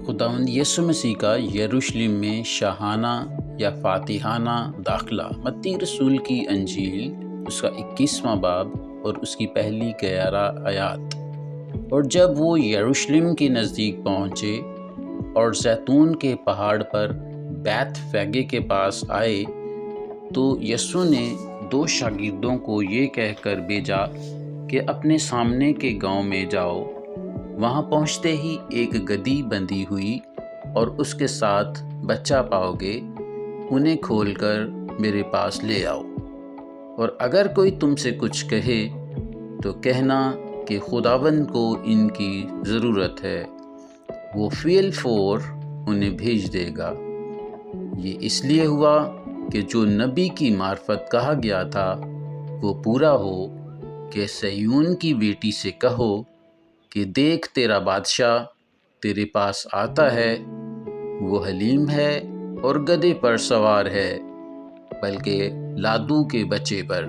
خداوند یسوع مسیح کا یروشلم میں شاہانہ یا فاتحانہ داخلہ متی رسول کی انجیل اس کا 21واں باب اور اس کی پہلی 11 آیات۔ اور جب وہ یروشلم کے نزدیک پہنچے اور زیتون کے پہاڑ پر بیت فیگے کے پاس آئے تو یسوع نے 2 شاگردوں کو یہ کہہ کر بھیجا کہ اپنے سامنے کے گاؤں میں جاؤ، وہاں پہنچتے ہی ایک گدھی بندھی ہوئی اور اس کے ساتھ بچہ پاؤ گے، انہیں کھول کر میرے پاس لے آؤ۔ اور اگر کوئی تم سے کچھ کہے تو کہنا کہ خداوند کو ان کی ضرورت ہے، وہ فی الفور انہیں بھیج دے گا۔ یہ اس لیے ہوا کہ جو نبی کی معرفت کہا گیا تھا وہ پورا ہو کہ صہیون کی بیٹی سے کہو کہ دیکھ تیرا بادشاہ تیرے پاس آتا ہے، وہ حلیم ہے اور گدھے پر سوار ہے، بلکہ لادو کے بچے پر۔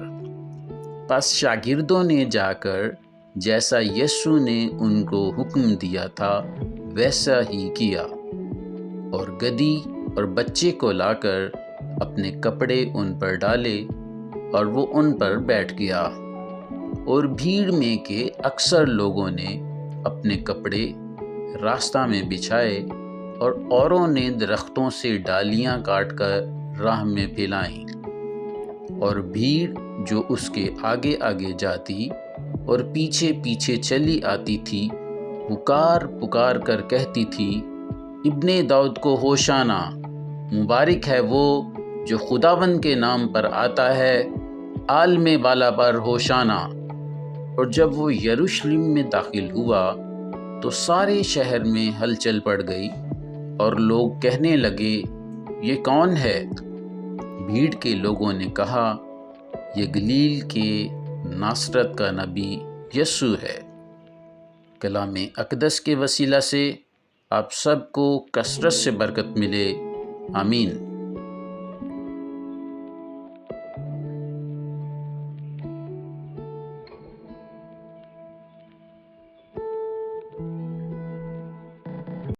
پس شاگردوں نے جا کر جیسا یسوع نے ان کو حکم دیا تھا ویسا ہی کیا، اور گدھی اور بچے کو لا کر اپنے کپڑے ان پر ڈالے اور وہ ان پر بیٹھ گیا۔ اور بھیڑ میں کے اکثر لوگوں نے اپنے کپڑے راستہ میں بچھائے اور اوروں نے درختوں سے ڈالیاں کاٹ کر راہ میں پھیلائیں، اور بھیڑ جو اس کے آگے آگے جاتی اور پیچھے پیچھے چلی آتی تھی پکار پکار کر کہتی تھی، ابن داؤد کو ہوشانا، مبارک ہے وہ جو خداوند کے نام پر آتا ہے، عالم بالا پر ہوشانا۔ اور جب وہ یروشلم میں داخل ہوا تو سارے شہر میں ہلچل پڑ گئی اور لوگ کہنے لگے، یہ کون ہے؟ بھیڑ کے لوگوں نے کہا، یہ گلیل کے ناصرت کا نبی یسوع ہے۔ کلام اقدس کے وسیلہ سے آپ سب کو کثرت سے برکت ملے، آمین۔